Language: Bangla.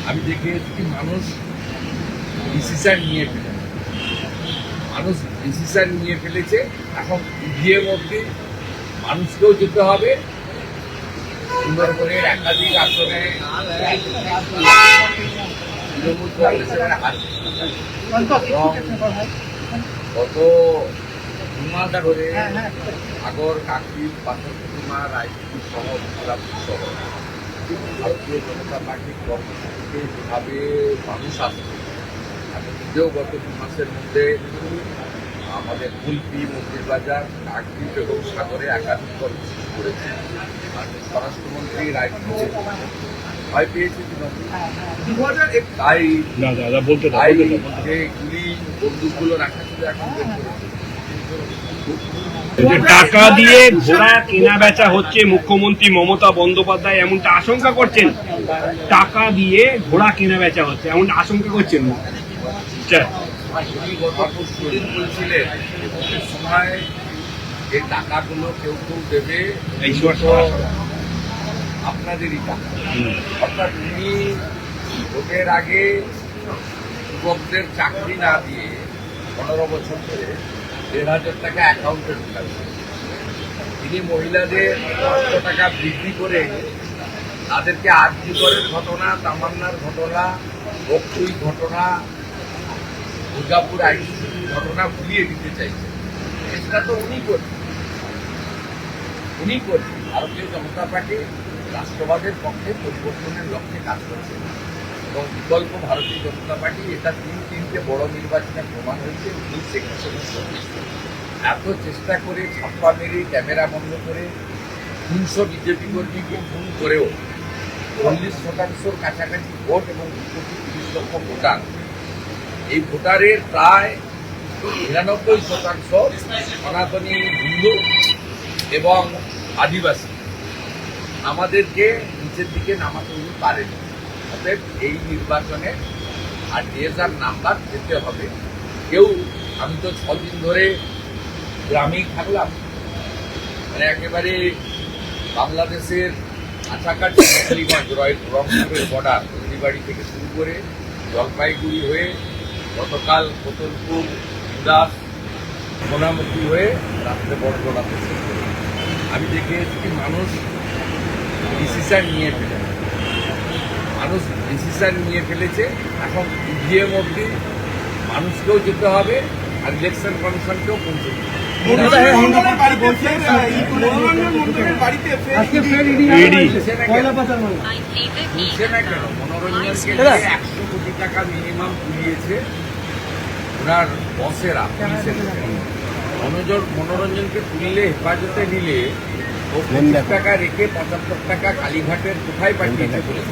আমি দেখে এসেছি মানুষ ডিসিশন নিয়ে ফেলেছে, এখন ইভিএম অব্দি মানুষকেও যেতে হবে। সুন্দরবনের একাধিক আসনে তৃণমূল কংগ্রেসের হার গত 2 মাস ধরে সাগর, কাকদ্বীপ, পাথর প্রতিমা, রায়পুর সহ সোলাপুর সহ ভারতীয় জনতা পার্টির পক্ষ থেকে যেভাবে মানুষ আসছে, আমি নিজেও গত 2 মাসের মধ্যে আমাদের কুলপি, মন্দিরবাজার, কাকদ্বীপ এবং সাগরে একাধিক কর্মসূচি করেছি। স্বরাষ্ট্রমন্ত্রী রায়পুর ভয় পেয়েছে তাই যে গুলি বন্দুকগুলো রাখা ছিল এখন বের করেছে। টাকা দিয়ে ঘোড়া কেনা বেচা হচ্ছে, মুখ্যমন্ত্রী মমতা বন্দ্যোপাধ্যায় এমনটা আশঙ্কা করছেন। টাকা দিয়ে ঘোড়া কেনা বেচা হচ্ছে এমন আশঙ্কা করছেন। উনি গত পরশুদিন বলছিলেন ভোটের সময় যে টাকাগুলো কেউ কেউ দেবে আপনাদেরই টাকা, অর্থাৎ উনি ভোটের আগে যুবকদের চাকরি না দিয়ে 15 বছর ধরে 1,500 টাকা অ্যাকাউন্টে ঢুকাচ্ছেন। তিনি মহিলাদের 500 টাকা বৃদ্ধি করে তাদেরকে আরজিকরের ঘটনা, তামান্নার ঘটনা, বকটুই ঘটনা, দুর্গাপুর আইসিসির ঘটনা ভুলিয়ে দিতে চাইছেন। চেষ্টা তো উনি করছেন। ভারতীয় জনতা পার্টি রাষ্ট্রবাদের পক্ষে পরিবর্তনের লক্ষ্যে কাজ করছে এবং বিকল্প ভারতীয় জনতা পার্টি এটা 3-3টে বড় নির্বাচনে প্রমাণ হয়েছে। 19-21 এত চেষ্টা করে, ছাপ্পা মেরে, ক্যামেরা বন্ধ করে 300 বিজেপি কর্মীকে খুন করেও 40% কাছাকাছি ভোট এবং 2,30,00,000 ভোটার, এই ভোটারের প্রায় 99% সনাতনী হিন্দু এবং আদিবাসী, আমাদেরকে নিচের দিকে নামাতে উনি পারেনি। অতএব এই নির্বাচনে আর ডিএসআর নাম্বার যেতে হবে। আমি তো 6 দিন ধরে গ্রামেই থাকলাম, মানে একেবারে বাংলাদেশের কাছাকাছি মুসলিগঞ্জ, রংপুরের বর্ডার, হলদিবাড়ি থেকে শুরু করে জলপাইগুড়ি হয়ে গতকাল কোতলপুর, দাস, সোনামুখী হয়ে রাত্রে বড়গোলাতে শেষ করে আমি দেখে এসেছি মানুষ ডিসিশন নিয়ে ফেলেছে। এখন ইভিএম অব্দি মানুষকেও যেতে হবে আর ইলেকশন কমিশনকেও পৌঁছে দিতে হবে। মনোরঞ্জনকে 100 কোটি টাকা মিনিমাম তুলিয়েছে ওনার বসেরা, পুলিশের। মনোরঞ্জনকে তুললে, হেফাজতে নিলে ও 25 টাকা রেখে 75 টাকা কালীঘাটের কোথায় পাঠিয়েছে বলে